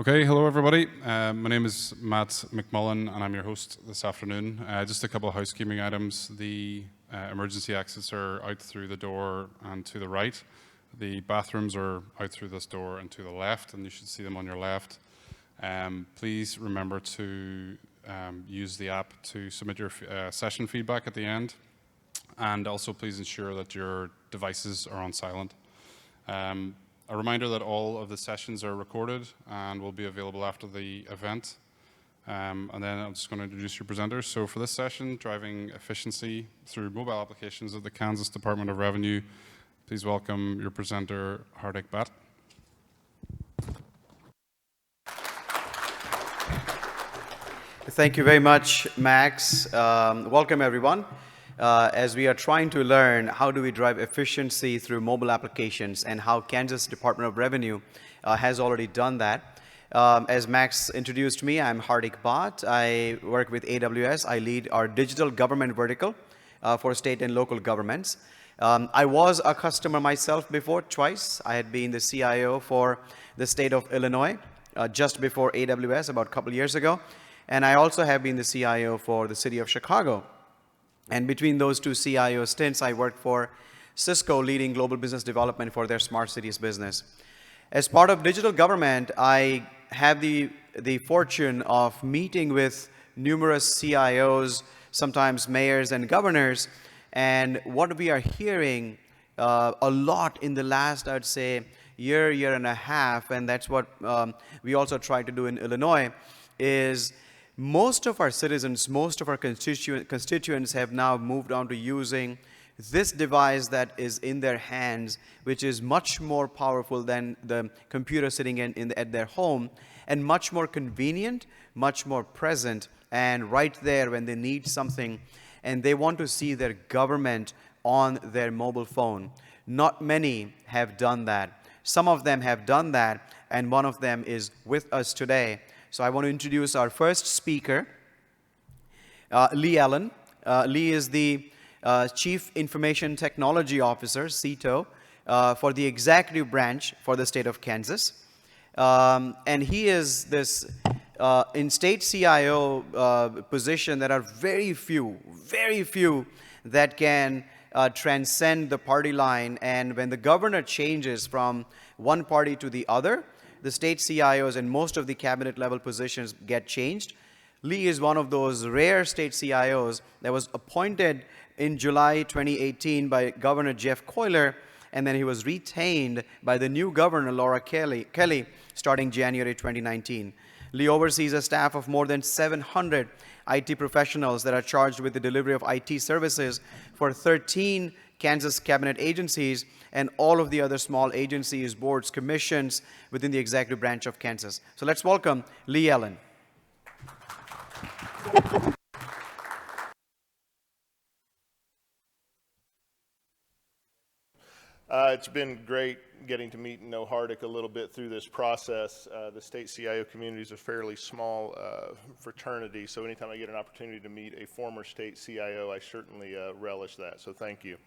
Okay, hello everybody. My name is Matt McMullen and I'm your host this afternoon. Just a couple of housekeeping items. The emergency exits are out through the door and to the right. The bathrooms are out through this door and to the left, and you should see them on your left. Please remember to use the app to submit your session feedback at the end. And also please ensure that your devices are on silent. A reminder that all of the sessions are recorded and will be available after the event. And then I'm just going to introduce your presenters. So for this session, driving efficiency through mobile applications of the Kansas Department of Revenue, please welcome your presenter, Hardik Bhatt. Thank you very much, Max. Welcome, everyone. As we are trying to learn how do we drive efficiency through mobile applications and how Kansas Department of Revenue has already done that. As Max introduced me, I'm Hardik Bhatt. I work with AWS. I lead our digital government vertical for state and local governments. I was a customer myself before, twice. I had been the CIO for the state of Illinois just before AWS about a couple years ago. And I also have been the CIO for the city of Chicago. And between those two CIO stints, I worked for Cisco, leading global business development for their smart cities business. As part of digital government, I have the fortune of meeting with numerous CIOs, sometimes mayors and governors. And what we are hearing a lot in the last, I'd say, year and a half, and that's what we also try to do in Illinois, is most of our citizens, most of our constituents have now moved on to using this device that is in their hands, which is much more powerful than the computer sitting at their home, and much more convenient, much more present, and right there when they need something, and they want to see their government on their mobile phone. Not many have done that. Some of them have done that, and one of them is with us today. So I want to introduce our first speaker, Lee Allen. Lee is the Chief Information Technology Officer, CITO, for the executive branch for the state of Kansas. And he is this in state CIO position that are very few that can transcend the party line. And when the governor changes from one party to the other, the state CIOs and most of the cabinet level positions get changed. Lee is one of those rare state CIOs that was appointed in July 2018 by Governor Jeff Coyler, and then he was retained by the new governor, Laura Kelly, starting January 2019. Lee oversees a staff of more than 700 IT professionals that are charged with the delivery of IT services for 13 Kansas cabinet agencies and all of the other small agencies, boards, commissions within the executive branch of Kansas. So let's welcome Lee Allen. It's been great getting to meet and know Hardik a little bit through this process. The state CIO community is a fairly small fraternity, so anytime I get an opportunity to meet a former state CIO, I certainly relish that, so thank you.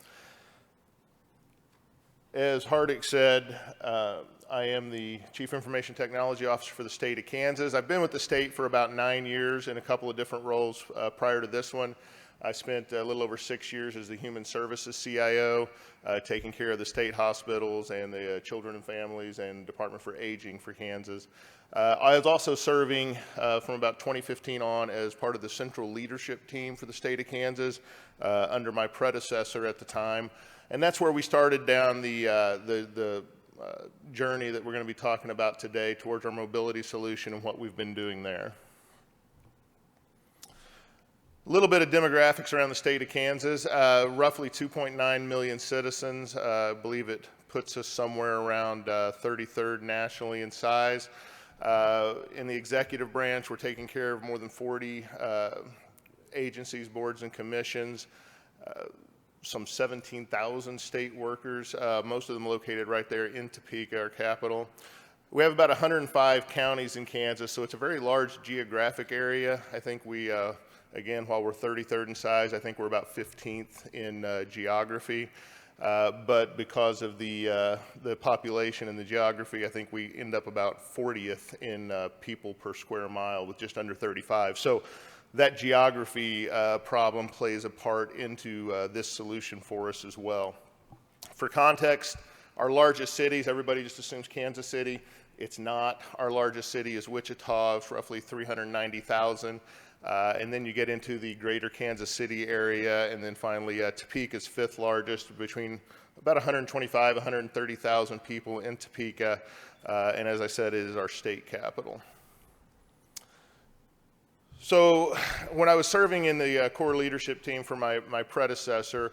As Hardik said, I am the Chief Information Technology Officer for the state of Kansas. I've been with the state for about 9 years in a couple of different roles prior to this one. I spent a little over 6 years as the Human Services CIO, taking care of the state hospitals and the Children and Families and Department for Aging for Kansas. I was also serving from about 2015 on as part of the central leadership team for the state of Kansas under my predecessor at the time. And that's where we started down the journey that we're going to be talking about today towards our mobility solution and what we've been doing there. A little bit of demographics around the state of Kansas. Roughly 2.9 million citizens. I believe it puts us somewhere around 33rd nationally in size. In the executive branch, we're taking care of more than 40 agencies, boards, and commissions. Some 17,000 state workers, most of them located right there in Topeka, our capital. We have about 105 counties in Kansas, so it's a very large geographic area. I think we, again, while we're 33rd in size, I think we're about 15th in geography. But because of the population and the geography, I think we end up about 40th in people per square mile with just under 35. So that geography problem plays a part into this solution for us as well. For context, our largest cities, everybody just assumes Kansas City. It's not. Our largest city is Wichita, it's roughly 390,000. And then you get into the greater Kansas City area, and then finally Topeka's fifth largest, between about 125, 130,000 people in Topeka. And as I said, it is our state capital. So when I was serving in the core leadership team for my predecessor,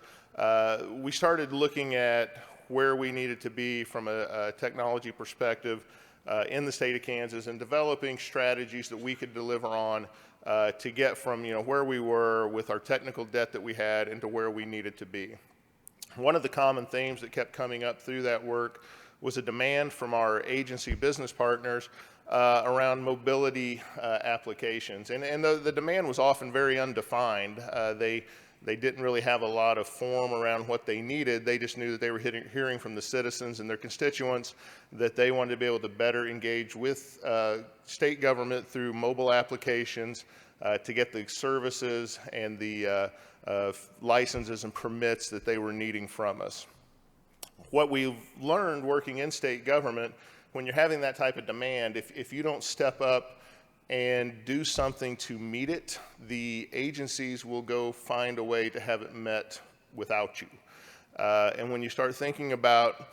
we started looking at where we needed to be from a technology perspective in the state of Kansas and developing strategies that we could deliver on to get from where we were with our technical debt that we had into where we needed to be. One of the common themes that kept coming up through that work was a demand from our agency business partners around mobility applications. And the demand was often very undefined. They didn't really have a lot of form around what they needed. They just knew that they were hearing from the citizens and their constituents that they wanted to be able to better engage with state government through mobile applications to get the services and the licenses and permits that they were needing from us. What we've learned working in state government, when you're having that type of demand, if you don't step up and do something to meet it, the agencies will go find a way to have it met without you. And when you start thinking about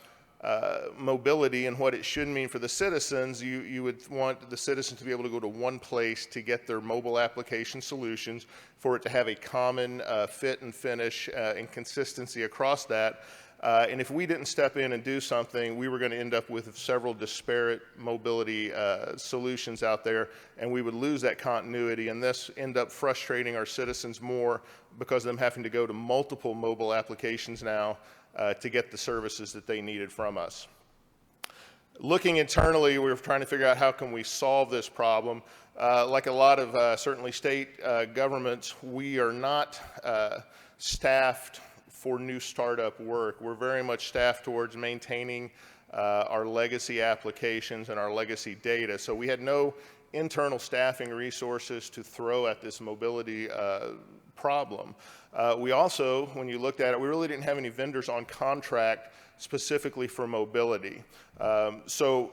mobility and what it should mean for the citizens, you would want the citizens to be able to go to one place to get their mobile application solutions, for it to have a common fit and finish and consistency across that. And if we didn't step in and do something, we were going to end up with several disparate mobility solutions out there, and we would lose that continuity, and this end up frustrating our citizens more because of them having to go to multiple mobile applications now to get the services that they needed from us. Looking internally, we were trying to figure out how can we solve this problem. Like a lot of certainly state governments, we are not staffed for new startup work. We're very much staffed towards maintaining our legacy applications and our legacy data. So we had no internal staffing resources to throw at this mobility problem. We also, when you looked at it, we really didn't have any vendors on contract specifically for mobility. So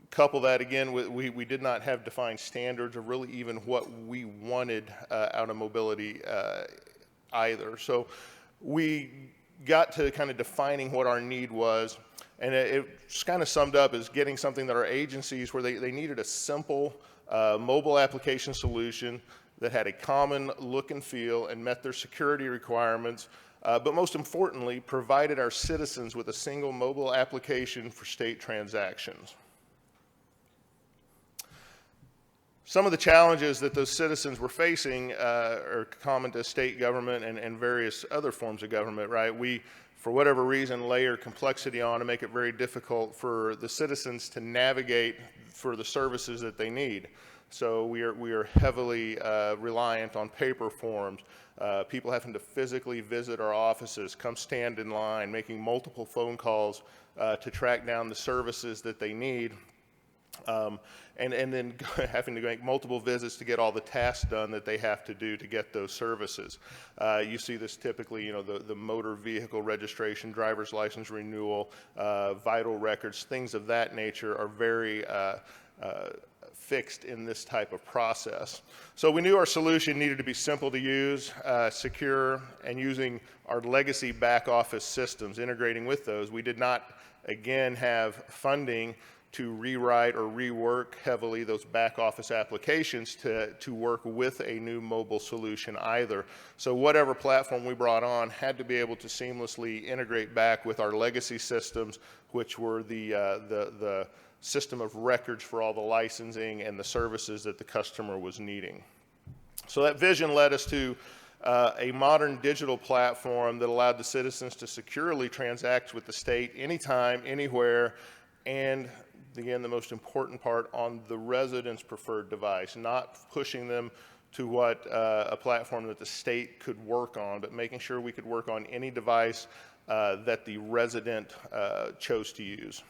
couple that again with we did not have defined standards of really even what we wanted out of mobility either. So we got to kind of defining what our need was, and it's kind of summed up as getting something that our agencies, where they needed a simple mobile application solution that had a common look and feel and met their security requirements, but most importantly, provided our citizens with a single mobile application for state transactions. Some of the challenges that those citizens were facing are common to state government and various other forms of government, right? We, for whatever reason, layer complexity on to make it very difficult for the citizens to navigate for the services that they need. So we are heavily reliant on paper forms, people having to physically visit our offices, come stand in line, making multiple phone calls to track down the services that they need. And then having to make multiple visits to get all the tasks done that they have to do to get those services. You see this typically, the motor vehicle registration, driver's license renewal, vital records, things of that nature are very fixed in this type of process. So we knew our solution needed to be simple to use, secure, and using our legacy back office systems, integrating with those. We did not, again, have funding to rewrite or rework heavily those back office applications to work with a new mobile solution either. So whatever platform we brought on had to be able to seamlessly integrate back with our legacy systems, which were the system of records for all the licensing and the services that the customer was needing. So that vision led us to a modern digital platform that allowed the citizens to securely transact with the state anytime, anywhere, and again, the most important part, on the resident's preferred device, not pushing them to what a platform that the state could work on, but making sure we could work on any device that the resident chose to use.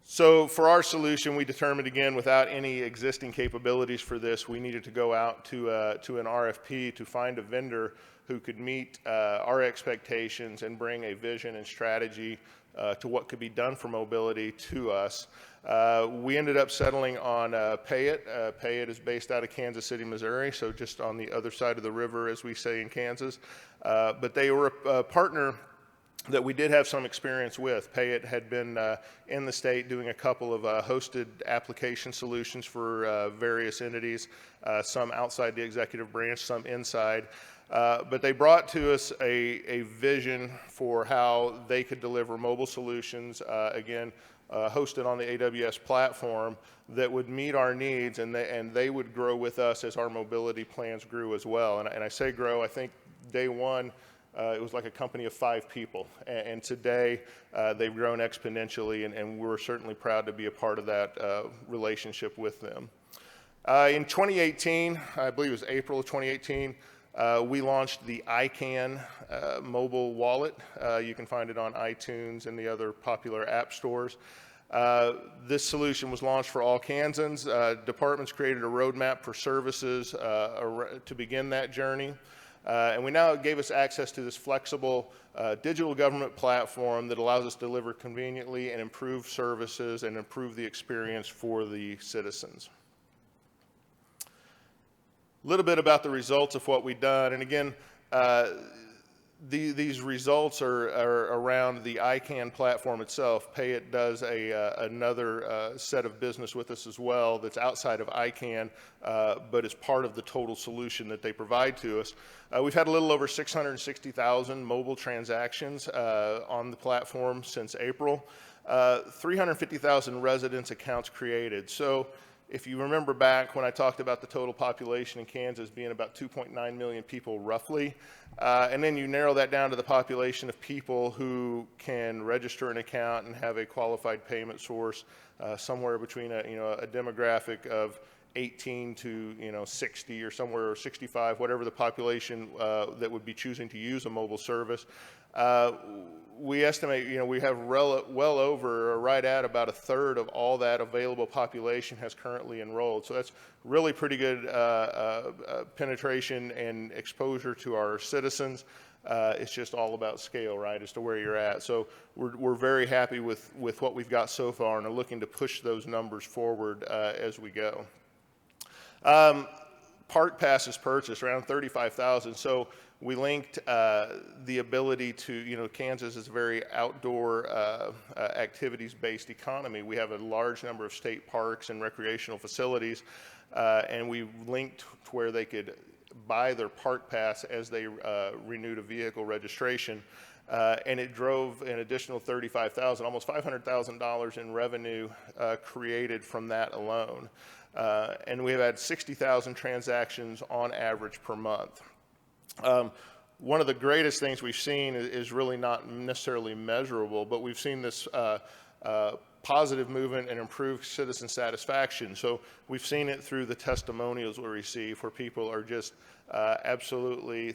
So for our solution, we determined, again, without any existing capabilities for this, we needed to go out to an RFP to find a vendor who could meet our expectations and bring a vision and strategy to what could be done for mobility to us. We ended up settling on Payit. Payit is based out of Kansas City, Missouri, so just on the other side of the river, as we say in Kansas. But they were a partner that we did have some experience with. Payit had been in the state doing a couple of hosted application solutions for various entities, some outside the executive branch, some inside. But they brought to us a vision for how they could deliver mobile solutions, again, hosted on the AWS platform that would meet our needs, and they would grow with us as our mobility plans grew as well. And I say grow, I think day one, it was like a company of 5 people, and today they've grown exponentially, and we're certainly proud to be a part of that relationship with them. In 2018, I believe it was April of 2018, we launched the Ican mobile wallet. You can find it on iTunes and the other popular app stores. This solution was launched for all Kansans. Departments created a roadmap for services to begin that journey. And we now gave us access to this flexible digital government platform that allows us to deliver conveniently and improve services and improve the experience for the citizens. A little bit about the results of what we've done. And again, these results are around the Ican platform itself. Payit does another set of business with us as well that's outside of Ican, but is part of the total solution that they provide to us. We've had a little over 660,000 mobile transactions on the platform since April. 350,000 residence accounts created. So if you remember back when I talked about the total population in Kansas being about 2.9 million people roughly, and then you narrow that down to the population of people who can register an account and have a qualified payment source, somewhere between a demographic of 18 to 60 or somewhere, or 65, whatever the population that would be choosing to use a mobile service. We estimate, we have well over, or right at about 1/3 of all that available population has currently enrolled. So that's really pretty good penetration and exposure to our citizens. It's just all about scale, right, as to where you're at. So we're very happy with what we've got so far and are looking to push those numbers forward as we go. Park passes purchased, around 35,000. So we linked the ability to, Kansas is a very outdoor activities-based economy. We have a large number of state parks and recreational facilities, and we linked to where they could buy their park pass as they renewed a vehicle registration. And it drove an additional 35,000, almost $500,000 in revenue created from that alone. And we've had 60,000 transactions on average per month. One of the greatest things we've seen is really not necessarily measurable, but we've seen this positive movement and improved citizen satisfaction. So we've seen it through the testimonials we receive, where people are just absolutely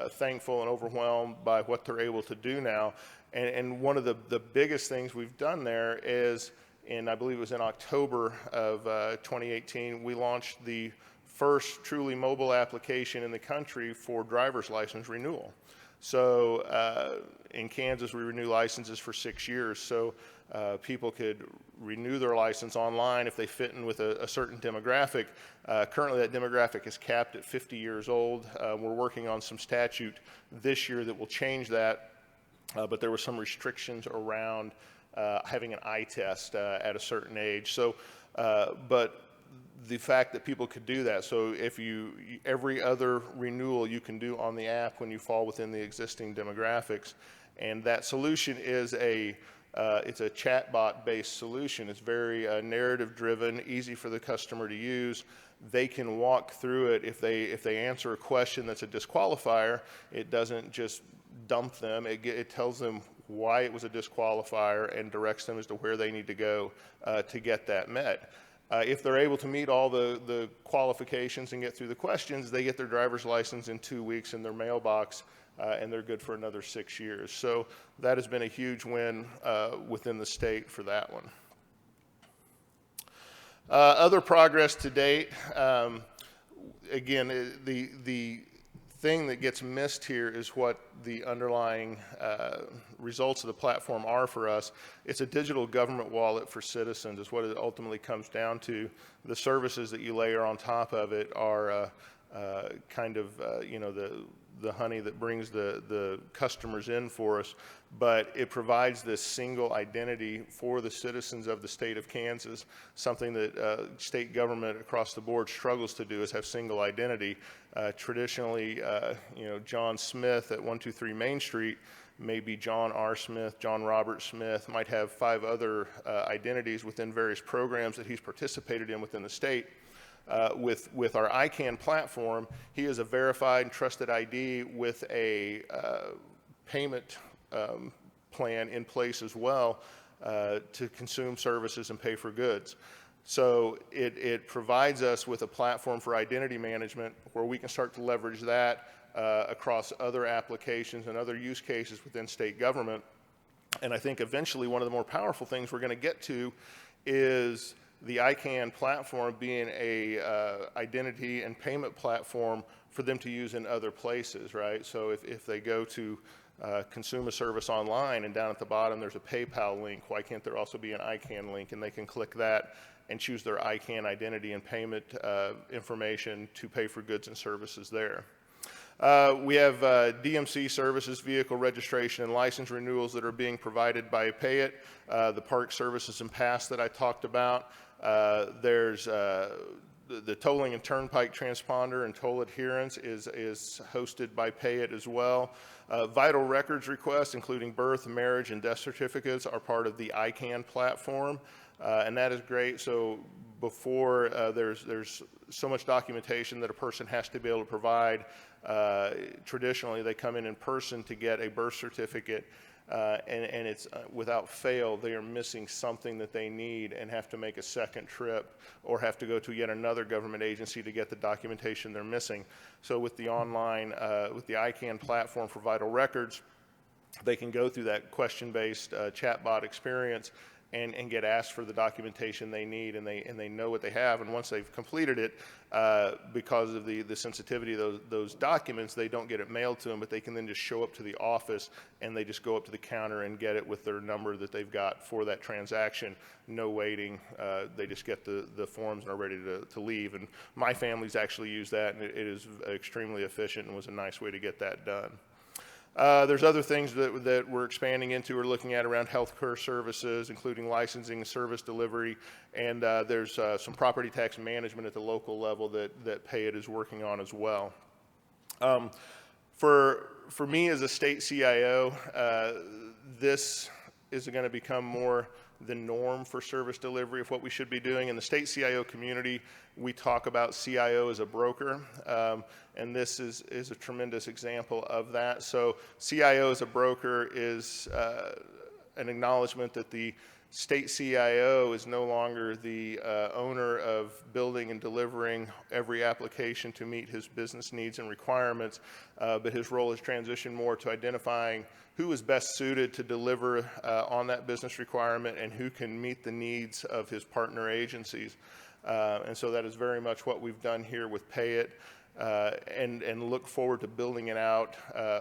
thankful and overwhelmed by what they're able to do now. And one of the biggest things we've done there is, I believe it was in October of 2018, we launched the first truly mobile application in the country for driver's license renewal. So in Kansas, we renew licenses for 6 years. So people could renew their license online if they fit in with a certain demographic. Currently, that demographic is capped at 50 years old. We're working on some statute this year that will change that, but there were some restrictions around having an eye test at a certain age. So, but the fact that people could do that, so if every other renewal you can do on the app when you fall within the existing demographics, and that solution is it's a chatbot-based solution. It's very narrative-driven, easy for the customer to use. They can walk through it. If they answer a question that's a disqualifier, it doesn't just dump them. It tells them why it was a disqualifier and directs them as to where they need to go to get that met. If they're able to meet all the qualifications and get through the questions, they get their driver's license in 2 weeks in their mailbox, and they're good for another 6 years. So that has been a huge win within the state for that one. Other progress to date, again, the thing that gets missed here is what the underlying results of the platform are for us. It's a digital government wallet for citizens is what it ultimately comes down to. The services that you layer on top of it are kind of, you know, the honey that brings the customers in for us, but it provides this single identity for the citizens of the state of Kansas, something that state government across the board struggles to do is have single identity. Traditionally, you know, John Smith at 123 Main Street may be John R. Smith, John Robert Smith, might have 5 other identities within various programs that he's participated in within the state. With our Ican platform, he is a verified and trusted ID with a payment plan in place as well to consume services and pay for goods. So it provides us with a platform for identity management where we can start to leverage that across other applications and other use cases within state government. And I think eventually one of the more powerful things we're going to get to is the Ican platform being a identity and payment platform for them to use in other places, right? So if they go to consume a service online and down at the bottom there's a PayPal link, why can't there also be an Ican link? And they can click that and choose their Ican identity and payment information to pay for goods and services there. We have DMC services, vehicle registration and license renewals that are being provided by Payit, the park services and pass that I talked about. There's the tolling and turnpike transponder and toll adherence is hosted by Payit as well. Vital records requests, including birth, marriage, and death certificates, are part of the Ican platform, and that is great. So before there's so much documentation that a person has to be able to provide. Traditionally, they come in person to get a birth certificate, and it's without fail, they are missing something that they need and have to make a second trip or have to go to yet another government agency to get the documentation they're missing. So with the online, with the Ican platform for vital records, they can go through that question-based chatbot experience and get asked for the documentation they need, and they know what they have. And once they've completed it, because of the sensitivity of those documents, they don't get it mailed to them, but they can then just show up to the office and they just go up to the counter and get it with their number that they've got for that transaction. No waiting. They just get the forms and are ready to leave. And my family's actually used that, and it is extremely efficient and was a nice way to get that done. There's other things that we're expanding into or looking at around healthcare services, including licensing and service delivery, and there's some property tax management at the local level that Payit is working on as well. For me as a state CIO, this is going to become more the norm for service delivery of what we should be doing. In the state CIO community, we talk about CIO as a broker, and this is a tremendous example of that. So CIO as a broker is an acknowledgement that the state CIO is no longer the owner of building and delivering every application to meet his business needs and requirements, but his role has transitioned more to identifying who is best suited to deliver on that business requirement and who can meet the needs of his partner agencies. And so that is very much what we've done here with Payit, and look forward to building it out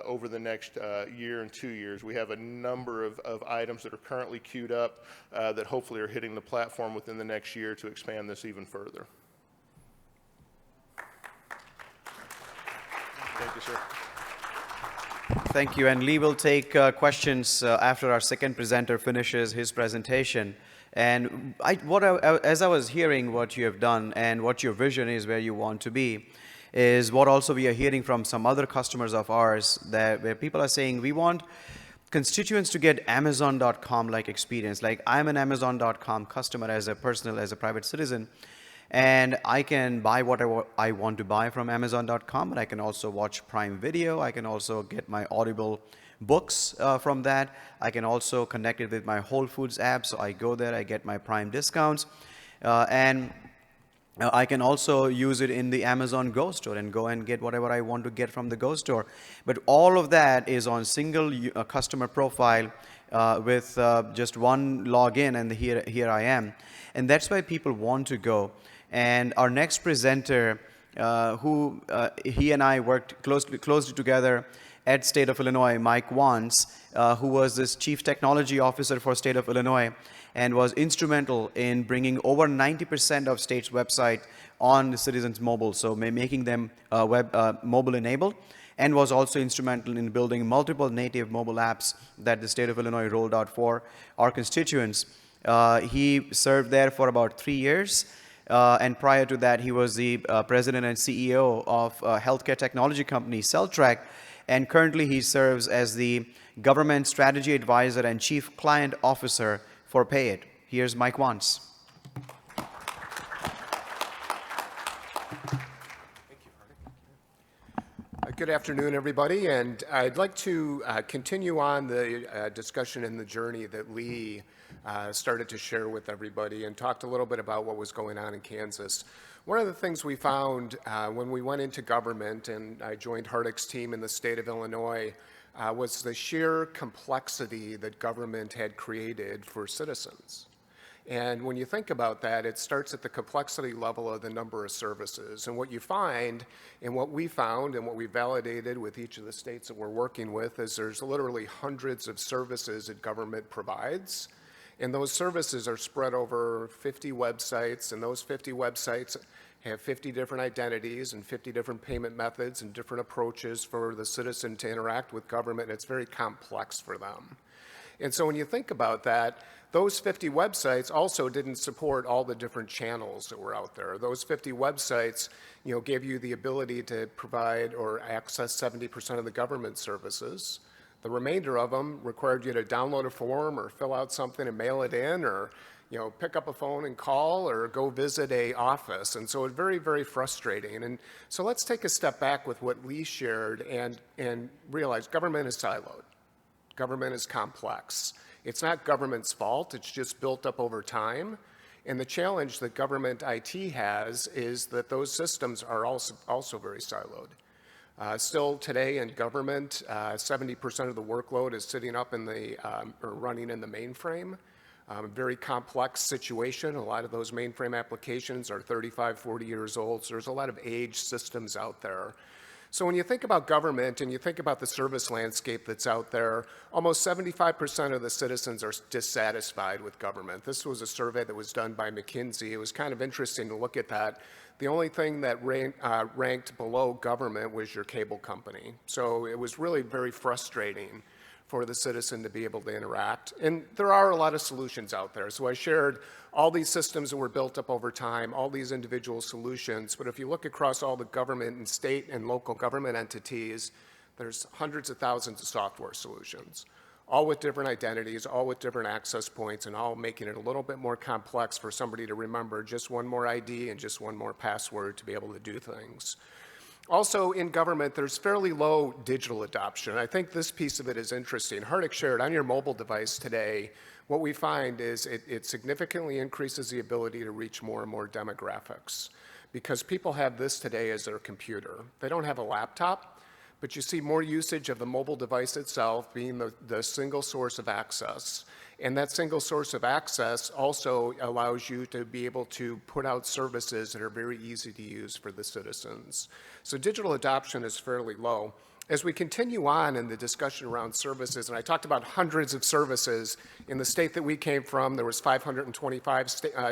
over the next year and 2 years. We have a number of items that are currently queued up that hopefully are hitting the platform within the next year to expand this even further. Thank you, sir. Thank you. And Lee will take questions after our second presenter finishes his presentation. And as I was hearing what you have done and what your vision is, where you want to be, is what also we are hearing from some other customers of ours, where people are saying, we want constituents to get Amazon.com-like experience. Like, I'm an Amazon.com customer as a private citizen, and I can buy whatever I want to buy from Amazon.com, but I can also watch Prime Video. I can also get my Audible books from that. I can also connect it with my Whole Foods app, so I go there, I get my Prime discounts. And I can also use it in the Amazon Go store and go and get whatever I want to get from the Go store. But all of that is on single customer profile with just one login, and here I am. And that's why people want to go. And our next presenter, he and I worked closely together at State of Illinois, Mike Wance, who was this Chief Technology Officer for State of Illinois and was instrumental in bringing over 90% of state's website on the citizens' mobile, so making them mobile enabled, and was also instrumental in building multiple native mobile apps that the State of Illinois rolled out for our constituents. He served there for about 3 years. And prior to that, he was the president and CEO of healthcare technology company Celltrack, and currently he serves as the government strategy advisor and chief client officer for Payit. Here's Mike Wance. Good afternoon, everybody, and I'd like to continue on the discussion and the journey that Lee started to share with everybody and talked a little bit about what was going on in Kansas. One of the things we found when we went into government, and I joined Hardick's team in the state of Illinois, was the sheer complexity that government had created for citizens. And when you think about that, it starts at the complexity level of the number of services. And what you find, and what we found, and what we validated with each of the states that we're working with, is there's literally hundreds of services that government provides. And those services are spread over 50 websites, and those 50 websites have 50 different identities and 50 different payment methods and different approaches for the citizen to interact with government, and it's very complex for them. And so when you think about that, those 50 websites also didn't support all the different channels that were out there. Those 50 websites, gave you the ability to provide or access 70% of the government services. The remainder of them required you to download a form or fill out something and mail it in, or pick up a phone and call, or go visit a office. And so it's very, very frustrating. And so let's take a step back with what Lee shared and realize government is siloed. Government is complex. It's not government's fault. It's just built up over time. And the challenge that government IT has is that those systems are also very siloed. Still today in government, 70% of the workload is sitting up in or running in the mainframe. Very complex situation. A lot of those mainframe applications are 35, 40 years old, so there's a lot of aged systems out there. So when you think about government and you think about the service landscape that's out there, almost 75% of the citizens are dissatisfied with government. This was a survey that was done by McKinsey. It was kind of interesting to look at that. The only thing that ranked below government was your cable company. So it was really very frustrating for the citizen to be able to interact. And there are a lot of solutions out there. So I shared all these systems that were built up over time, all these individual solutions. But if you look across all the government and state and local government entities, there's hundreds of thousands of software solutions, all with different identities, all with different access points, and all making it a little bit more complex for somebody to remember just one more ID and just one more password to be able to do things. Also in government, there's fairly low digital adoption. I think this piece of it is interesting. Hardick shared on your mobile device today, what we find is it significantly increases the ability to reach more and more demographics because people have this today as their computer. They don't have a laptop, but you see more usage of the mobile device itself being the single source of access. And that single source of access also allows you to be able to put out services that are very easy to use for the citizens. So digital adoption is fairly low. As we continue on in the discussion around services, and I talked about hundreds of services, in the state that we came from, there was 525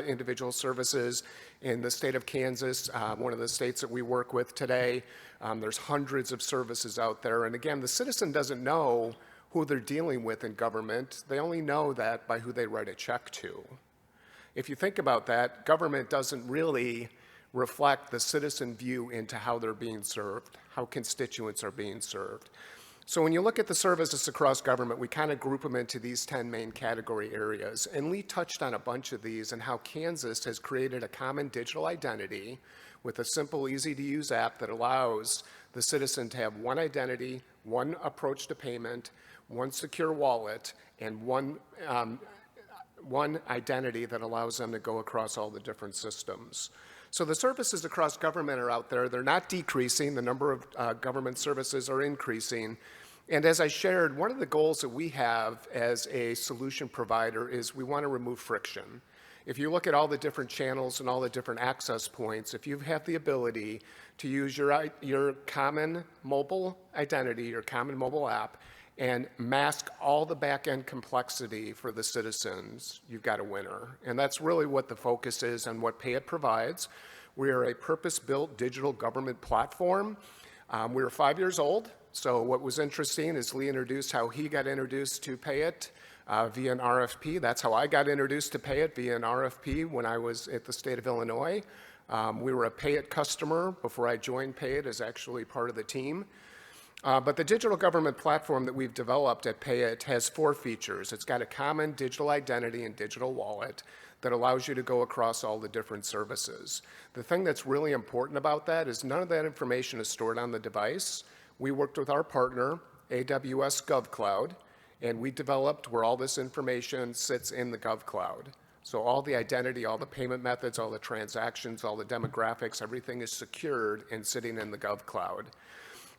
individual services. In the state of Kansas, one of the states that we work with today, there's hundreds of services out there. And again, the citizen doesn't know who they're dealing with in government. They only know that by who they write a check to. If you think about that, government doesn't really reflect the citizen view into how they're being served, how constituents are being served. So when you look at the services across government, we kind of group them into these 10 main category areas. And Lee touched on a bunch of these and how Kansas has created a common digital identity with a simple, easy-to-use app that allows the citizen to have one identity, one approach to payment, one secure wallet, and one identity that allows them to go across all the different systems. So the services across government are out there. They're not decreasing. The number of government services are increasing. And as I shared, one of the goals that we have as a solution provider is we want to remove friction. If you look at all the different channels and all the different access points, if you have the ability to use your common mobile identity, your common mobile app, and mask all the back-end complexity for the citizens, you've got a winner. And that's really what the focus is and what Payit provides. We are a purpose-built digital government platform. We were 5 years old, so what was interesting is Lee introduced how he got introduced to Payit via an RFP. That's how I got introduced to Payit, via an RFP when I was at the state of Illinois. We were a Payit customer before I joined Payit as actually part of the team. But the digital government platform that we've developed at Payit has 4 features. It's got a common digital identity and digital wallet that allows you to go across all the different services. The thing that's really important about that is none of that information is stored on the device. We worked with our partner, AWS GovCloud, and we developed where all this information sits in the GovCloud. So all the identity, all the payment methods, all the transactions, all the demographics, everything is secured and sitting in the GovCloud.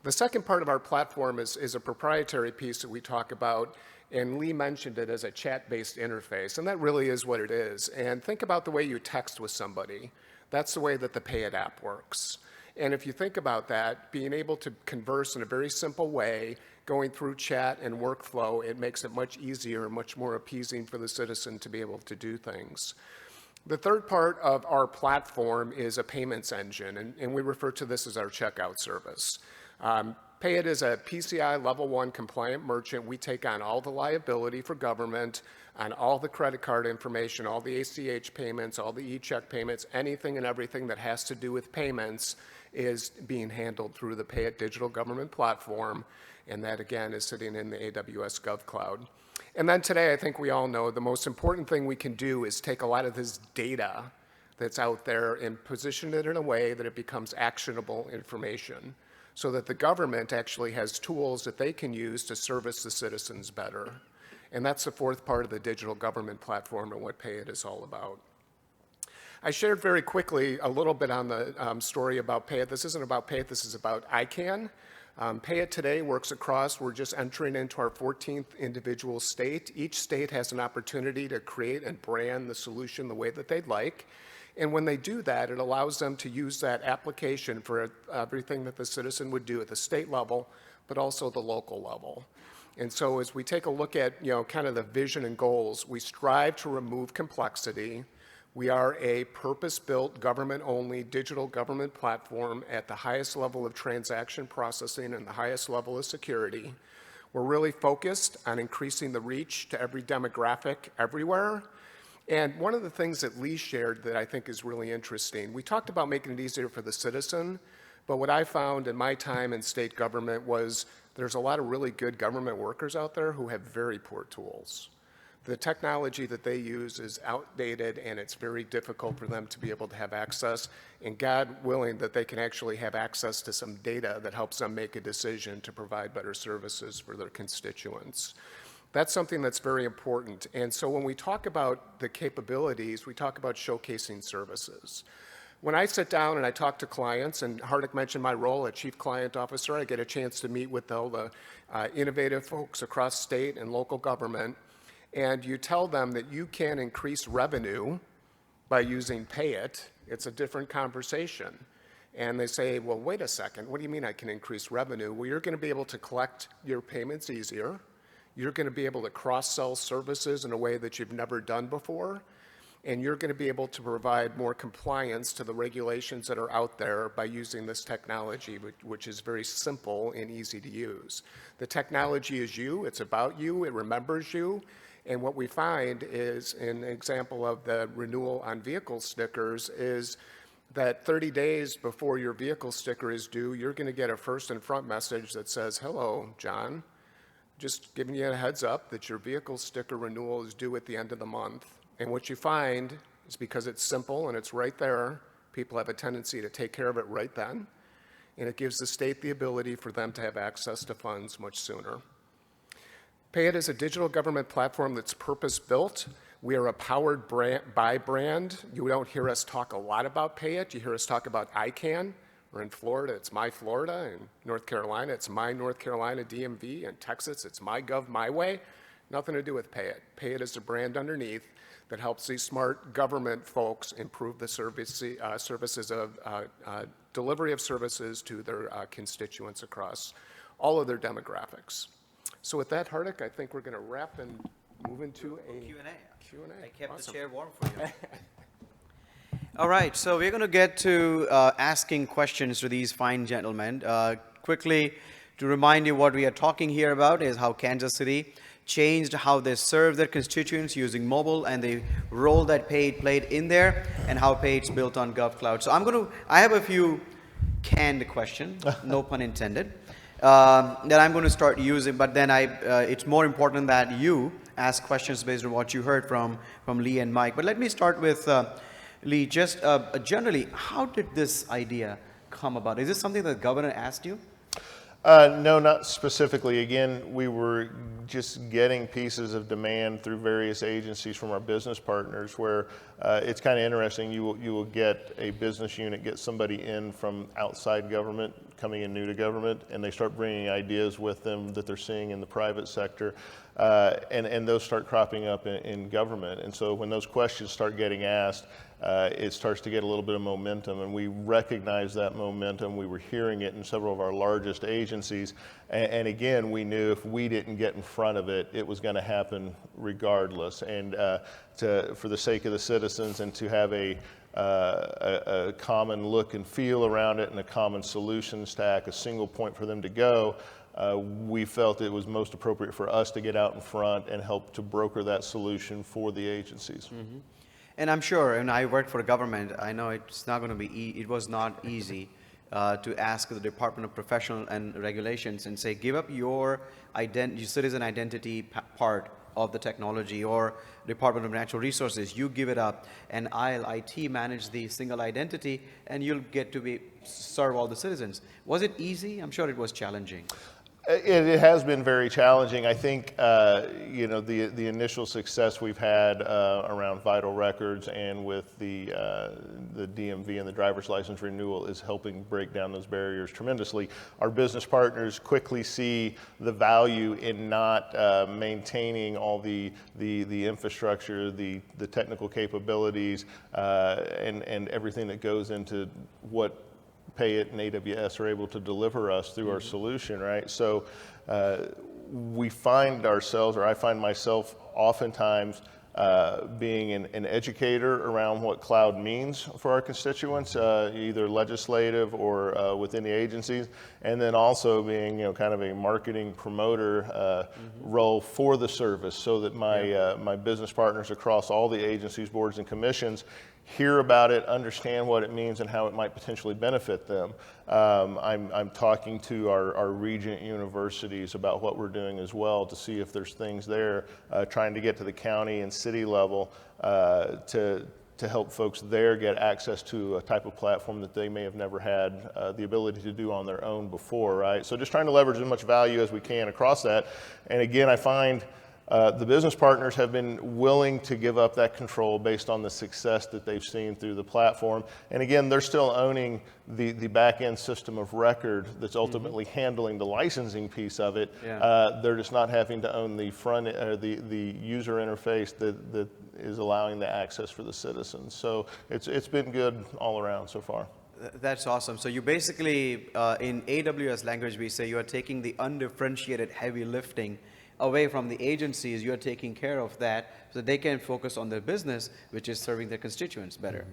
The second part of our platform is a proprietary piece that we talk about, and Lee mentioned it as a chat-based interface, and that really is what it is. And think about the way you text with somebody. That's the way that the Payit app works. And if you think about that, being able to converse in a very simple way, going through chat and workflow, it makes it much easier and much more appeasing for the citizen to be able to do things. The third part of our platform is a payments engine, and we refer to this as our checkout service. Payit is a PCI Level 1 compliant merchant. We take on all the liability for government, on all the credit card information, all the ACH payments, all the e-check payments, anything and everything that has to do with payments is being handled through the Payit digital government platform, and that again is sitting in the AWS GovCloud. And then today, I think we all know the most important thing we can do is take a lot of this data that's out there and position it in a way that it becomes actionable information, so that the government actually has tools that they can use to service the citizens better. And that's the fourth part of the digital government platform and what Payit is all about. I shared very quickly a little bit on the story about Payit. This isn't about Payit, this is about Ican. Payit today works across, we're just entering into our 14th individual state. Each state has an opportunity to create and brand the solution the way that they'd like. And when they do that, it allows them to use that application for everything that the citizen would do at the state level, but also the local level. And so as we take a look at, kind of the vision and goals, we strive to remove complexity. We are a purpose-built, government-only digital government platform at the highest level of transaction processing and the highest level of security. We're really focused on increasing the reach to every demographic everywhere. And one of the things that Lee shared that I think is really interesting, we talked about making it easier for the citizen, but what I found in my time in state government was there's a lot of really good government workers out there who have very poor tools. The technology that they use is outdated and it's very difficult for them to be able to have access, and God willing that they can actually have access to some data that helps them make a decision to provide better services for their constituents. That's something that's very important. And so when we talk about the capabilities, we talk about showcasing services. When I sit down and I talk to clients, and Hardik mentioned my role as Chief Client Officer, I get a chance to meet with all the innovative folks across state and local government, and you tell them that you can increase revenue by using Payit, it's a different conversation. And they say, well, wait a second, what do you mean I can increase revenue? Well, you're going to be able to collect your payments easier. You're going to be able to cross-sell services in a way that you've never done before, and you're going to be able to provide more compliance to the regulations that are out there by using this technology, which is very simple and easy to use. The technology is you, it's about you, it remembers you, and what we find is, an example of the renewal on vehicle stickers is that 30 days before your vehicle sticker is due, you're going to get a first and front message that says, hello, John. Just giving you a heads up that your vehicle sticker renewal is due at the end of the month. And what you find is because it's simple and it's right there, people have a tendency to take care of it right then. And it gives the state the ability for them to have access to funds much sooner. Payit is a digital government platform that's purpose-built. We are a powered by brand. You don't hear us talk a lot about Payit. You hear us talk about Ican. We're in Florida, it's My Florida. In North Carolina, it's My North Carolina DMV. In Texas, it's My Gov My Way. Nothing to do with Payit. Payit is a brand underneath that helps these smart government folks improve the services of delivery of services to their constituents across all of their demographics. So with that, Hardik, I think we're going to wrap and move into a Q&A. I kept Awesome. the chair warm for you. All right, so we're going to get to asking questions to these fine gentlemen. Quickly, to remind you what we are talking here about is how Kansas City changed how they serve their constituents using mobile and the role that Payit played in there and how Payit's built on GovCloud. So I have a few canned questions, no pun intended, that I'm going to start using, but then it's more important that you ask questions based on what you heard from Lee and Mike. But let me start with Lee, just generally, how did this idea come about? Is this something that the governor asked you? No, not specifically. Again, we were just getting pieces of demand through various agencies from our business partners where it's kind of interesting. You will get a business unit, get somebody in from outside government, coming in new to government, and they start bringing ideas with them that they're seeing in the private sector. And those start cropping up in government. And so when those questions start getting asked, it starts to get a little bit of momentum, and we recognize that momentum. We were hearing it in several of our largest agencies, and again, we knew if we didn't get in front of it, it was going to happen regardless. And for the sake of the citizens, and to have a common look and feel around it, and a common solution stack, a single point for them to go, we felt it was most appropriate for us to get out in front and help to broker that solution for the agencies. Mm-hmm. And I'm sure, and I worked for a government, I know it's not going to be, it was not easy to ask the Department of Professional and Regulations and say, give up your citizen identity part of the technology, or Department of Natural Resources, you give it up, and I'll IT manage the single identity, and you'll get to serve all the citizens. Was it easy? I'm sure it was challenging. It has been very challenging. I think the initial success we've had around vital records and with the DMV and the driver's license renewal is helping break down those barriers tremendously. Our business partners quickly see the value in not maintaining all the infrastructure, the technical capabilities, and everything that goes into what Payit and AWS are able to deliver us through our solution, right? So we find ourselves, or I find myself oftentimes being an educator around what cloud means for our constituents, either legislative or within the agencies, and then also being kind of a marketing promoter role for the service, so that my business partners across all the agencies, boards, and commissions hear about it, understand what it means, and how it might potentially benefit them. I'm talking to our regent universities about what we're doing as well, to see if there's things there, trying to get to the county and city level to help folks there get access to a type of platform that they may have never had the ability to do on their own before, right? So just trying to leverage as much value as we can across that. And again, I find the business partners have been willing to give up that control based on the success that they've seen through the platform. And again, they're still owning the back-end system of record that's ultimately handling the licensing piece of it. Yeah. They're just not having to own the front, the user interface that is allowing the access for the citizens. So it's been good all around so far. That's awesome. So you basically, in AWS language, we say you are taking the undifferentiated heavy lifting away from the agencies. You're taking care of that so they can focus on their business, which is serving their constituents better.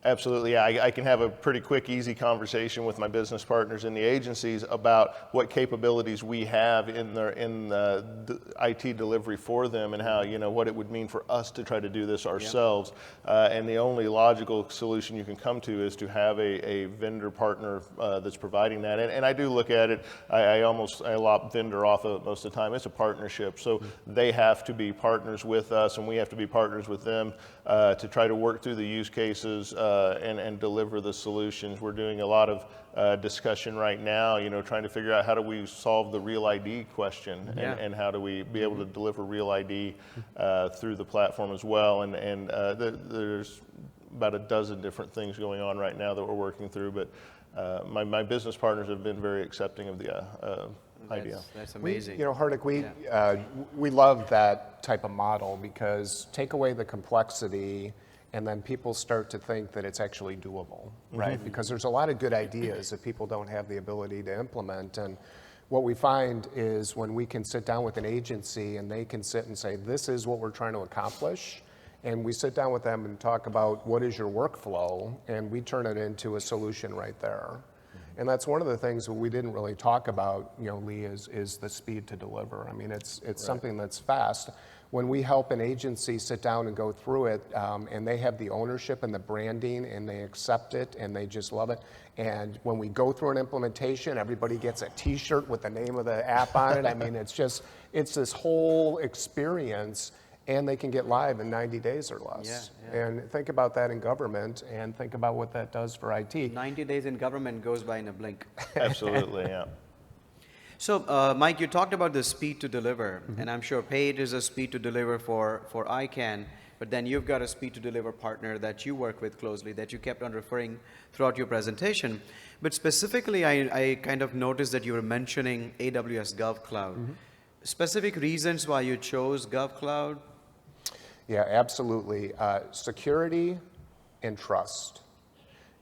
Absolutely, yeah. I can have a pretty quick, easy conversation with my business partners in the agencies about what capabilities we have in the IT delivery for them, and how, what it would mean for us to try to do this ourselves. And the only logical solution you can come to is to have a vendor partner that's providing that. And I do look at it, I lop vendor off of it most of the time. It's a partnership, so they have to be partners with us, and we have to be partners with them to try to work through the use cases and deliver the solutions. We're doing a lot of discussion right now, trying to figure out how do we solve the real ID question, and how do we be able to deliver real ID through the platform as well. And there's about a dozen different things going on right now that we're working through, but my business partners have been very accepting of the idea. That's amazing. Hardik, we love that type of model because take away the complexity and then people start to think that it's actually doable, right? Because there's a lot of good ideas that people don't have the ability to implement. And what we find is when we can sit down with an agency and they can sit and say, this is what we're trying to accomplish, and we sit down with them and talk about what is your workflow, and we turn it into a solution right there. And that's one of the things that we didn't really talk about, Lee, is the speed to deliver. I mean, it's something that's fast. When we help an agency sit down and go through it, and they have the ownership and the branding, and they accept it, and they just love it. And when we go through an implementation, everybody gets a T-shirt with the name of the app on it. I mean, it's this whole experience. And they can get live in 90 days or less. And think about that in government, and think about what that does for IT. 90 days in government goes by in a blink. Absolutely, yeah. So, Mike, you talked about the speed to deliver, and I'm sure Payit is a speed to deliver for Ican, but then you've got a speed to deliver partner that you work with closely that you kept on referring throughout your presentation. But specifically, I kind of noticed that you were mentioning AWS GovCloud. Specific reasons why you chose GovCloud? Yeah, absolutely. Security and trust.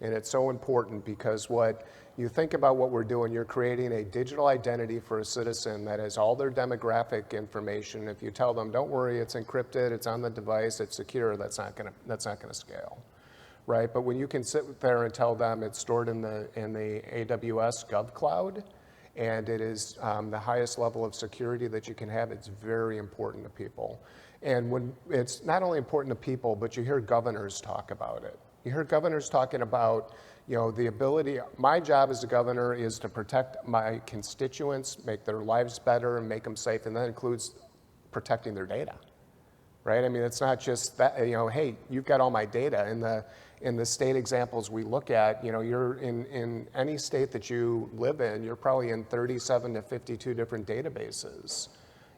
And it's so important because what you think about what we're doing, you're creating a digital identity for a citizen that has all their demographic information. If you tell them, don't worry, it's encrypted, it's on the device, it's secure, that's not gonna scale, right? But when you can sit there and tell them it's stored in the AWS GovCloud, and it is the highest level of security that you can have, it's very important to people. And when it's not only important to people, but you hear governors talk about it. You hear governors talking about, the ability, my job as a governor is to protect my constituents, make their lives better and make them safe, and that includes protecting their data, right? I mean, it's not just that, hey, you've got all my data. In the state examples we look at, you're in any state that you live in, you're probably in 37 to 52 different databases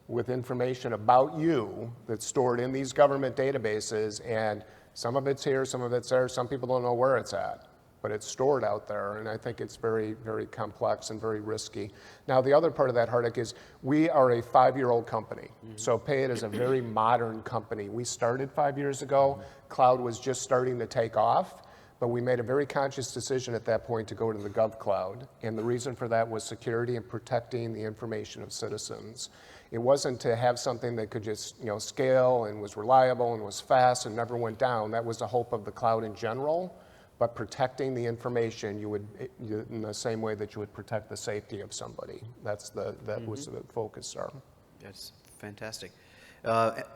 with information about you that's stored in these government databases, and some of it's here, some of it's there, some people don't know where it's at, but it's stored out there, and I think it's very, very complex and very risky. Now, the other part of that, Hardik, is we are a 5-year-old company. So Payit is a very modern company. We started 5 years ago. Cloud was just starting to take off, but we made a very conscious decision at that point to go to the GovCloud, and the reason for that was security and protecting the information of citizens. It wasn't to have something that could just scale and was reliable and was fast and never went down. That was the hope of the cloud in general. But protecting the information, in the same way that you would protect the safety of somebody. That was the focus there. That's fantastic.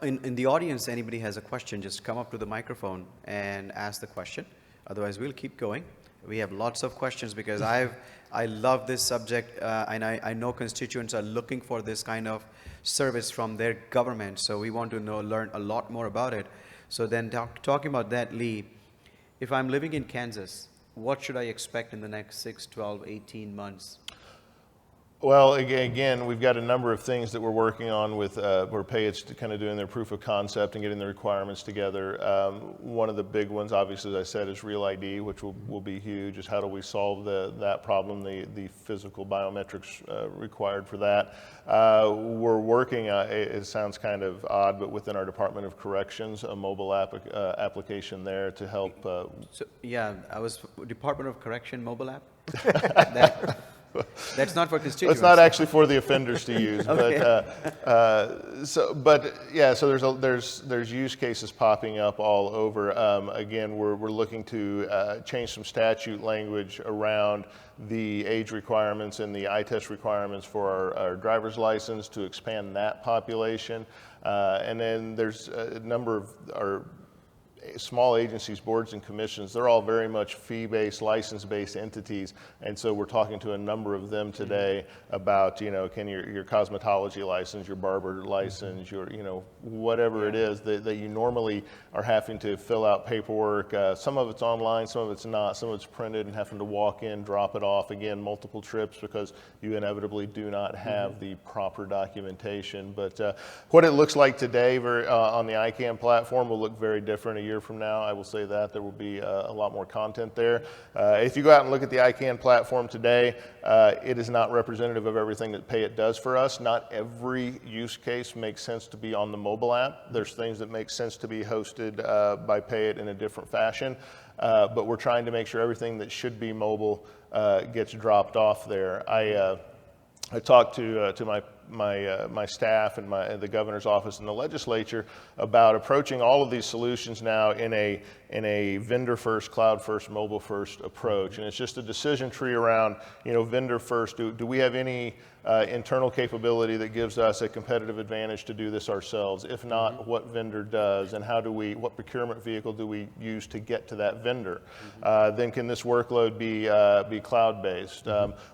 In the audience, anybody has a question, just come up to the microphone and ask the question. Otherwise, we'll keep going. We have lots of questions because I love this subject, and I know constituents are looking for this kind of service from their government. So we want to learn a lot more about it. So then talking about that, Lee, if I'm living in Kansas, what should I expect in the next 6, 12, 18 months? Well, again, we've got a number of things that we're working on with where Payit's kind of doing their proof of concept and getting the requirements together. One of the big ones, obviously, as I said, is Real ID, which will be huge. Is how do we solve that problem, the physical biometrics required for that. We're working, it sounds kind of odd, but within our Department of Corrections, a mobile application there to help. Department of Correction mobile app? That's not for constituents. It's not actually for the offenders to use, Okay. So there's use cases popping up all over. Again, we're looking to change some statute language around the age requirements and the eye test requirements for our driver's license to expand that population. And then there's a number of our small agencies, boards and commissions, they're all very much fee-based, license-based entities. And so we're talking to a number of them today about, can your cosmetology license, your barber license, your, whatever it is that you normally are having to fill out paperwork. Some of it's online, some of it's not, some of it's printed and having to walk in, drop it off, again, multiple trips because you inevitably do not have the proper documentation. But what it looks like today on the Ican platform will look very different a year from now. I will say that there will be a lot more content there. If you go out and look at the Ican platform today, it is not representative of everything that Payit does for us. Not every use case makes sense to be on the mobile app. There's things that make sense to be hosted by Payit in a different fashion, but we're trying to make sure everything that should be mobile gets dropped off there. I talked to my staff and the governor's office and the legislature about approaching all of these solutions now in a vendor first, cloud first, mobile first approach. And it's just a decision tree around, vendor first. Do we have any internal capability that gives us a competitive advantage to do this ourselves? If not, what vendor does, and what procurement vehicle do we use to get to that vendor? Then can this workload be cloud-based?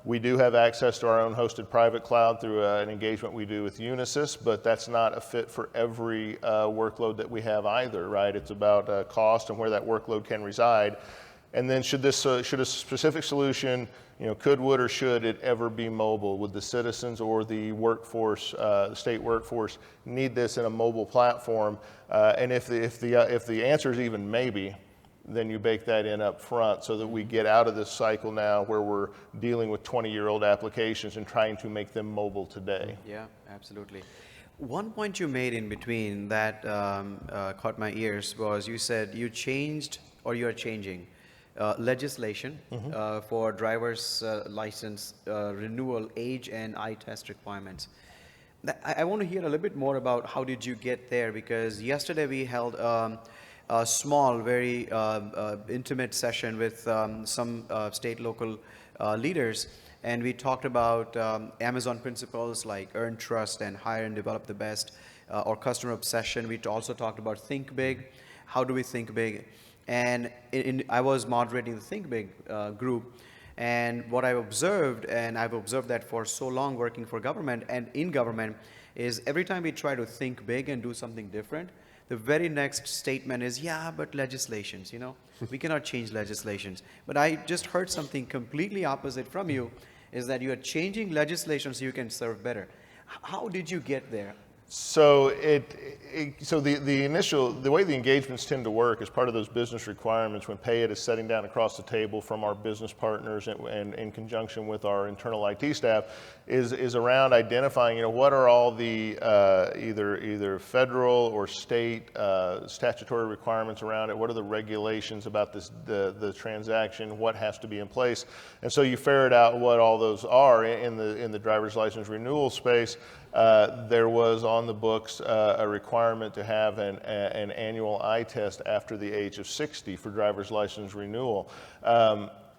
We do have access to our own hosted private cloud through an engagement we do with Unisys, but that's not a fit for every workload that we have either, right? It's about cost and where that workload can reside. And then should a specific solution, would, or should it ever be mobile? Would the citizens or the workforce, the state workforce, need this in a mobile platform? And if the answer is even maybe, then you bake that in up front so that we get out of this cycle now where we're dealing with 20-year-old applications and trying to make them mobile today. Yeah, absolutely. One point you made in between that caught my ears was you said you changed or you're changing legislation for driver's license renewal age and eye test requirements. I want to hear a little bit more about how did you get there, because yesterday we held a small, very intimate session with some state local leaders, and we talked about Amazon principles like earn trust and hire and develop the best, or customer obsession. We also talked about think big. How do we think big? And I was moderating the Think Big group, and what I've observed, and I've observed that for so long working for government and in government, is every time we try to think big and do something different, the very next statement is, yeah, but legislations, we cannot change legislations. But I just heard something completely opposite from you, is that you are changing legislation so you can serve better. How did you get there? So the way the engagements tend to work is part of those business requirements when Payit is sitting down across the table from our business partners and in conjunction with our internal IT staff is around identifying, what are all the either federal or state statutory requirements around it, what are the regulations about the transaction, what has to be in place, and so you ferret out what all those are in the driver's license renewal space. There was on the books a requirement to have an annual eye test after the age of 60 for driver's license renewal.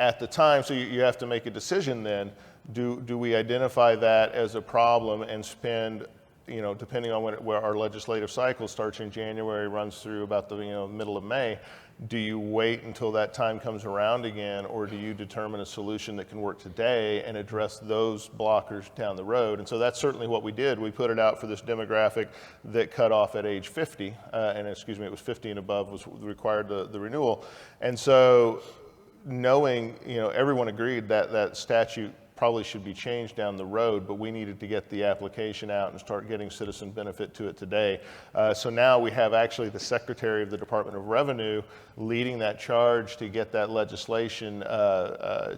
At the time, so you have to make a decision then, do we identify that as a problem and spend, depending on where our legislative cycle starts in January, runs through about the middle of May, do you wait until that time comes around again, or do you determine a solution that can work today and address those blockers down the road? And so that's certainly what we did. We put it out for this demographic that cut off at age 50, it was 50 and above was required the renewal. And so knowing, everyone agreed that statute probably should be changed down the road, but we needed to get the application out and start getting citizen benefit to it today. So now we have actually the Secretary of the Department of Revenue leading that charge to get that legislation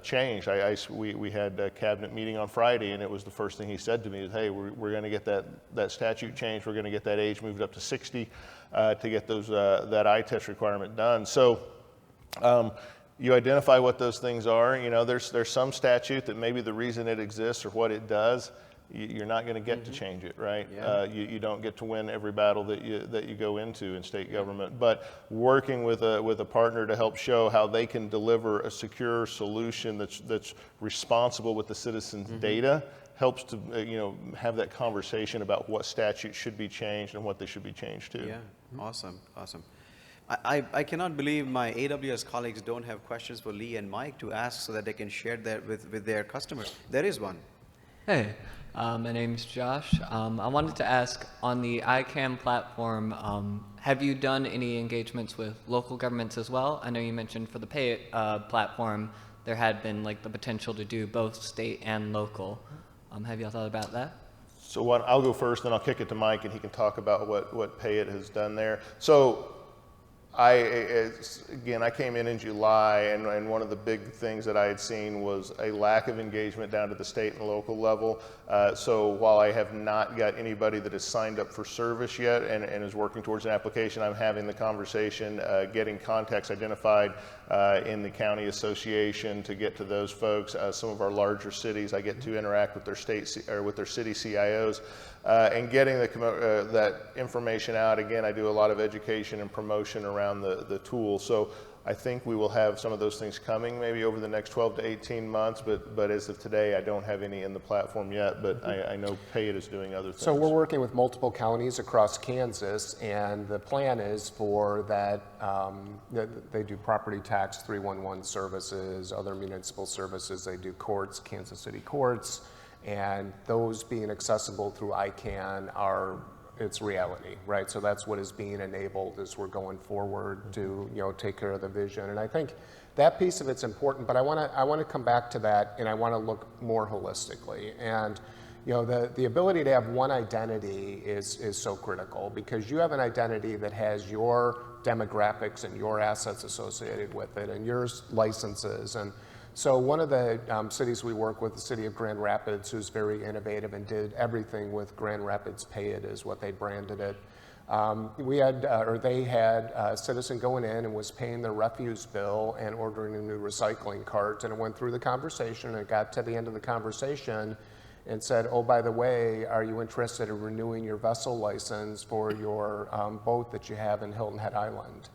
changed. We had a cabinet meeting on Friday, and it was the first thing he said to me is, hey, we're going to get that statute changed. We're going to get that age moved up to 60 to get that eye test requirement done. So you identify what those things are. There's some statute that maybe the reason it exists or what it does, you're not going to get to change it, right? Yeah. You don't get to win every battle that you go into in state government. But working with a partner to help show how they can deliver a secure solution that's responsible with the citizens' data helps to have that conversation about what statutes should be changed and what they should be changed to. Yeah, awesome. I cannot believe my AWS colleagues don't have questions for Lee and Mike to ask so that they can share that with their customers. There is one. Hey, my name's Josh. I wanted to ask, on the Ican platform, have you done any engagements with local governments as well? I know you mentioned for the Payit platform, there had been like the potential to do both state and local. Have y'all thought about that? So I'll go first, then I'll kick it to Mike, and he can talk about what Payit has done there. So again, I came in July, and one of the big things that I had seen was a lack of engagement down to the state and local level. So while I have not got anybody that has signed up for service yet and is working towards an application, I'm having the conversation, getting contacts identified in the county association to get to those folks. Some of our larger cities, I get to interact with their with their city CIOs. And getting that information out, again, I do a lot of education and promotion around the tool. So I think we will have some of those things coming maybe over the next 12 to 18 months, but as of today, I don't have any in the platform yet, but I know Payit is doing other things. So we're working with multiple counties across Kansas, and the plan is for that, they do property tax 311 services, other municipal services, they do courts, Kansas City courts, and those being accessible through Ican it's reality, right? So that's what is being enabled as we're going forward to, take care of the vision. And I think that piece of it's important, but I want to come back to that, and I want to look more holistically. And the ability to have one identity is so critical, because you have an identity that has your demographics and your assets associated with it and your licenses. And so one of the cities we work with, the city of Grand Rapids, who's very innovative and did everything with Grand Rapids Payit is what they branded it. They had a citizen going in and was paying their refuse bill and ordering a new recycling cart, and it went through the conversation, and it got to the end of the conversation and said, oh, by the way, are you interested in renewing your vessel license for your boat that you have in Hilton Head Island?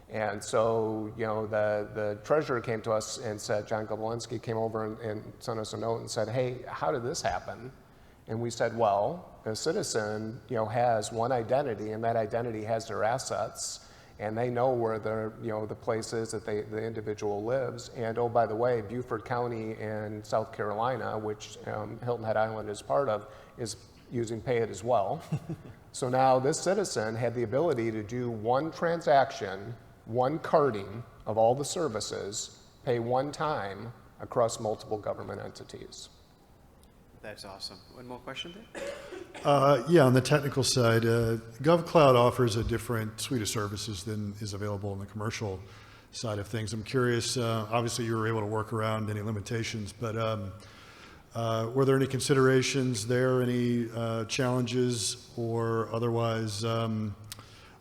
And so, the treasurer came to us and said, John Goblinski came over and sent us a note and said, hey, how did this happen? And we said, well, a citizen, has one identity, and that identity has their assets, and they know where the place is that the individual lives. And oh, by the way, Beaufort County in South Carolina, which Hilton Head Island is part of, is using Payit as well. So now this citizen had the ability to do one transaction, one carding of all the services, pay one time across multiple government entities. That's awesome. One more question there? Yeah, on the technical side, GovCloud offers a different suite of services than is available on the commercial side of things. I'm curious, obviously you were able to work around any limitations, but were there any considerations there, any challenges, or otherwise,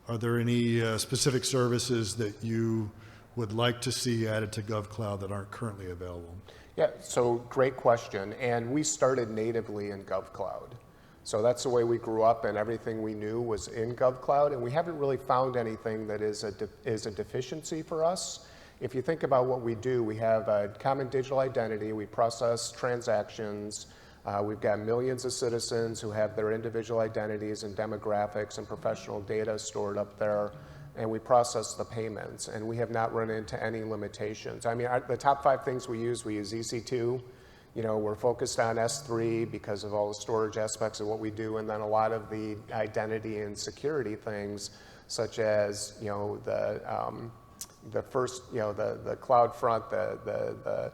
are there any specific services that you would like to see added to GovCloud that aren't currently available? Yeah, so great question. And we started natively in GovCloud. So that's the way we grew up, and everything we knew was in GovCloud, and we haven't really found anything that is a deficiency for us. If you think about what we do, we have a common digital identity, we process transactions, we've got millions of citizens who have their individual identities and demographics and professional data stored up there, and we process the payments, and we have not run into any limitations. I mean, the top 5 things we use EC2. We're focused on S3 because of all the storage aspects of what we do, and then a lot of the identity and security things, such as the first, the cloud front, the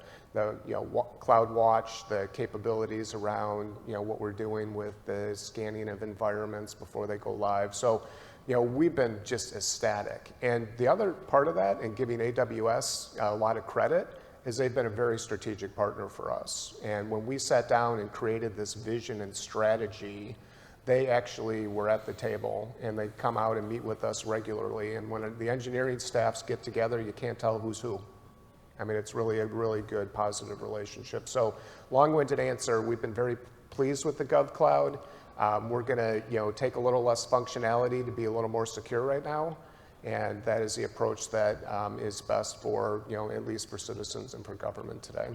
cloud watch, the capabilities around what we're doing with the scanning of environments before they go live. So, we've been just ecstatic. And the other part of that, and giving AWS a lot of credit, is they've been a very strategic partner for us. And when we sat down and created this vision and strategy, they actually were at the table, and they come out and meet with us regularly. And when the engineering staffs get together, you can't tell who's who. I mean, it's really a really good, positive relationship. So, long-winded answer, we've been very pleased with the GovCloud. We're going to, take a little less functionality to be a little more secure right now, and that is the approach that is best for, at least for citizens and for government today.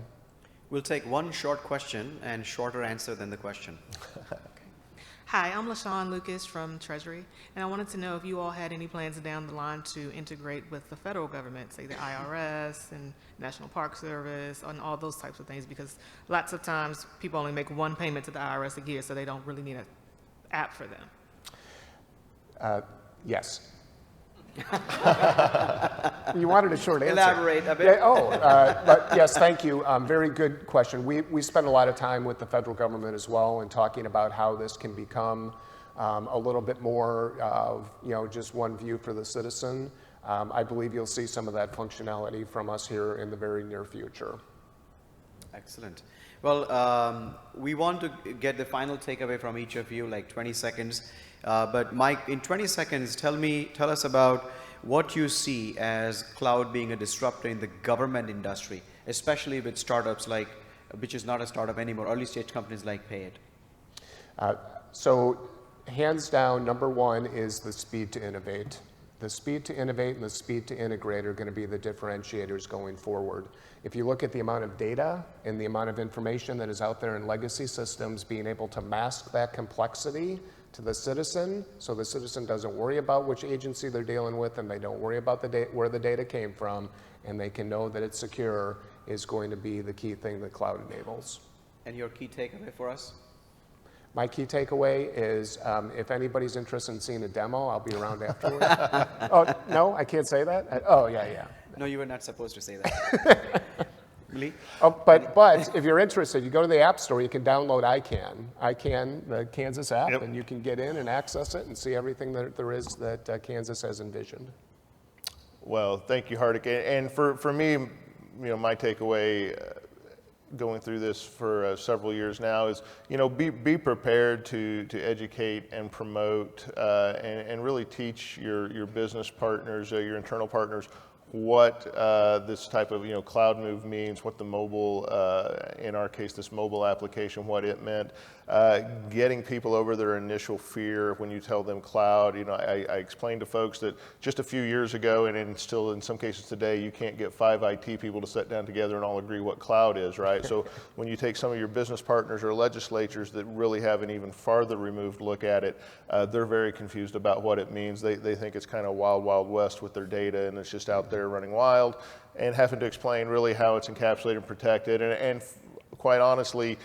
We'll take one short question and shorter answer than the question. Hi, I'm LaShawn Lucas from Treasury, and I wanted to know if you all had any plans down the line to integrate with the federal government, say the IRS and National Park Service, and all those types of things, because lots of times people only make one payment to the IRS a year, so they don't really need an app for them. Yes. You wanted a short answer. Elaborate a bit. Yeah, but yes, thank you. Very good question. We spend a lot of time with the federal government as well and talking about how this can become a little bit more of, just one view for the citizen. I believe you'll see some of that functionality from us here in the very near future. Excellent. Well, we want to get the final takeaway from each of you, like 20 seconds. But Mike, in 20 seconds, tell us about what you see as cloud being a disruptor in the government industry, especially with startups like, which is not a startup anymore, early stage companies like Payit. So hands down, number one is the speed to innovate. The speed to innovate and the speed to integrate are going to be the differentiators going forward. If you look at the amount of data and the amount of information that is out there in legacy systems, being able to mask that complexity to the citizen, so the citizen doesn't worry about which agency they're dealing with and they don't worry about where the data came from, and they can know that it's secure, is going to be the key thing that cloud enables. And your key takeaway for us? My key takeaway is if anybody's interested in seeing a demo, I'll be around afterwards. Oh, no, I can't say that? Oh, yeah. No, you were not supposed to say that. Lee? Oh, but if you're interested, you go to the App Store, you can download Ican, the Kansas app, Yep. and you can get in and access it and see everything that there is that Kansas has envisioned. Well, thank you, Hardik. And for me, my takeaway going through this for several years now is, be prepared to educate and promote and really teach your business partners, your internal partners, what this type of cloud move means, what the mobile, in our case, this mobile application, what it meant, getting people over their initial fear when you tell them cloud. I explained to folks that just a few years ago, and still in some cases today, you can't get 5 IT people to sit down together and all agree what cloud is, right? So when you take some of your business partners or legislatures that really have an even farther removed look at it, they're very confused about what it means. They think it's kind of wild, wild west with their data, and it's just out there running wild, and having to explain really how it's encapsulated and protected, and quite honestly,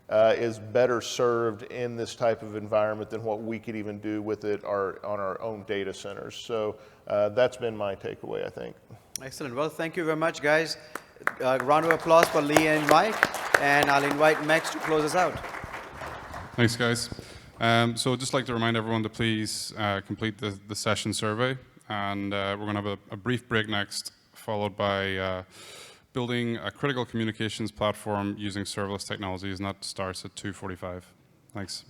is better served in this type of environment than what we could even do with it on our own data centers. So that's been my takeaway, I think. Excellent. Well, thank you very much, guys. Round of applause for Lee and Mike, and I'll invite Max to close us out. Thanks, guys. So I'd just like to remind everyone to please complete the session survey, and we're going to have a brief break next, followed by building a critical communications platform using serverless technologies, and that starts at 2:45. Thanks.